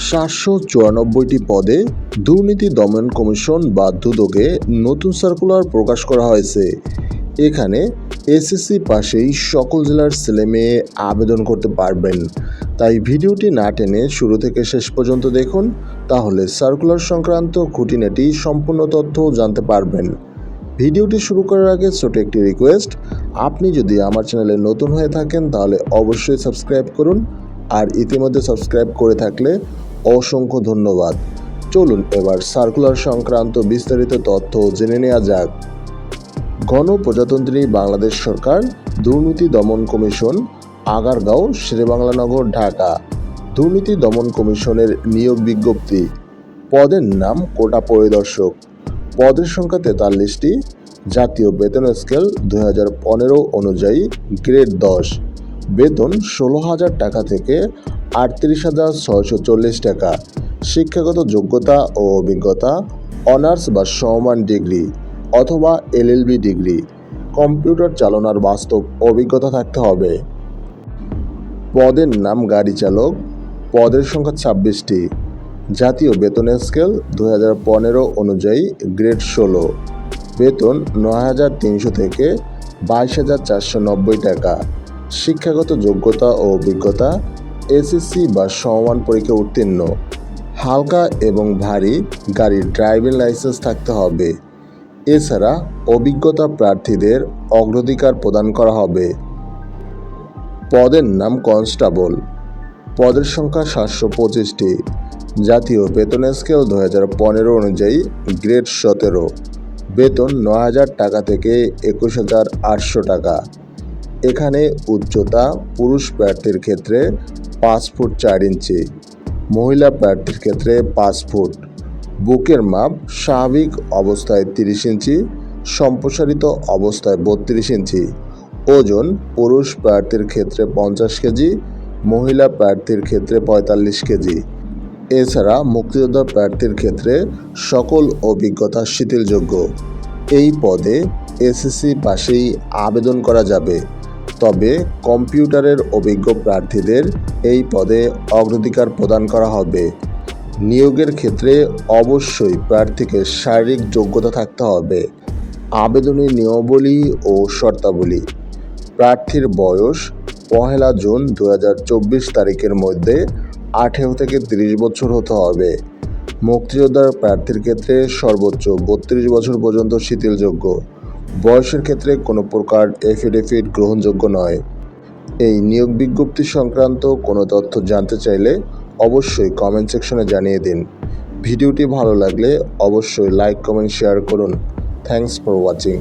794টি পদে দুর্নীতি দমন কমিশন বা দুদকে নতুন সার্কুলার প্রকাশ করা হয়েছে। এখানে এসএসসি পাশেই সকল জেলার ছেলেমেয়ে আবেদন করতে পারবেন। তাই ভিডিওটি না টেনে শুরু থেকে শেষ পর্যন্ত দেখুন, তাহলে সার্কুলার সংক্রান্ত খুঁটিনাটি সম্পূর্ণ তথ্য জানতে পারবেন। ভিডিওটি শুরু করার আগে ছোট একটি রিকোয়েস্ট, আপনি যদি আমার চ্যানেলে নতুন হয়ে থাকেন তাহলে অবশ্যই সাবস্ক্রাইব করুন, আর ইতিমধ্যে সাবস্ক্রাইব করে থাকলে অসংখ্য ধন্যবাদ। চলুন এবার সার্কুলার সংক্রান্ত বিস্তারিত তথ্য জেনে নেওয়া যাক। গণপ্রজাতন্ত্রী বাংলাদেশ সরকার দুর্নীতি দমন কমিশন, আগারগাঁও, শেরেবাংলানগর, ঢাকা। দুর্নীতি দমন কমিশনের নিয়োগ বিজ্ঞপ্তি। পদের নাম কোটা পরিদর্শক। পদের সংখ্যা 43টি। জাতীয় বেতন স্কেল 2015 অনুযায়ী গ্রেড 10। বেতন 16,000 টাকা থেকে 38,640 টাকা। শিক্ষাগত যোগ্যতা ও অভিজ্ঞতা অনার্স বা সমমান ডিগ্রি অথবা এলএলবি ডিগ্রি। কম্পিউটার চালানোর বাস্তব অভিজ্ঞতা থাকতে হবে। পদের নাম গাড়ি চালক। পদের সংখ্যা 26টি। জাতীয় বেতন স্কেল 2015 অনুযায়ী গ্রেড 16। বেতন 9,300 থেকে 22,490 টাকা। শিক্ষাগত যোগ্যতা ও অভিজ্ঞতা এসএসসি বা সমমান পরীক্ষা উত্তীর্ণ। হালকা এবং ভারী গাড়ির ড্রাইভিং লাইসেন্স থাকতে হবে। এছাড়া অভিজ্ঞতা প্রার্থীদের অগ্রাধিকার প্রদান করা হবে। পদের নাম কনস্টেবল। পদের সংখ্যা 725টি। জাতীয় বেতন স্কেল 2015 অনুযায়ী গ্রেড 17। বেতন 9,000 টাকা থেকে 21,800 টাকা। এখানে উচ্চতা পুরুষ প্রার্থীর ক্ষেত্রে 5 ফুট 4 ইঞ্চি, মহিলা প্রার্থীর ক্ষেত্রে 5 ফুট। বুকের মাপ স্বাভাবিক অবস্থায় 30 ইঞ্চি, সম্প্রসারিত অবস্থায় 32 ইঞ্চি। ওজন পুরুষ প্রার্থীর ক্ষেত্রে 50 কেজি, মহিলা প্রার্থীর ক্ষেত্রে 45 কেজি। এছাড়া মুক্তিযোদ্ধা প্রার্থীর ক্ষেত্রে সকল অভিজ্ঞতা শিথিলযোগ্য। এই পদে এসএসসি পাশেই আবেদন করা যাবে, তবে কম্পিউটারের অভিজ্ঞ প্রার্থীদের এই পদে অগ্রাধিকার প্রদান করা হবে। নিয়োগের ক্ষেত্রে অবশ্যই প্রার্থীকে শারীরিক যোগ্যতা থাকতে হবে। আবেদনের নিয়মাবলী ও শর্তাবলী। প্রার্থীর বয়স 1 জুন 2024 তারিখের মধ্যে 18 থেকে 30 বছর হতে হবে। মুক্তিযোদ্ধার প্রার্থীর ক্ষেত্রে সর্বোচ্চ 32 বছর পর্যন্ত শিথিলযোগ্য। বয়সের ক্ষেত্রে কোনো প্রকার এফিডেভিট গ্রহণযোগ্য নয়। এই নিয়োগ বিজ্ঞপ্তি সংক্রান্ত কোনো তথ্য জানতে চাইলে অবশ্যই কমেন্ট সেকশনে জানিয়ে দিন। ভিডিওটি ভালো লাগলে অবশ্যই লাইক, কমেন্ট, শেয়ার করুন। Thanks for watching.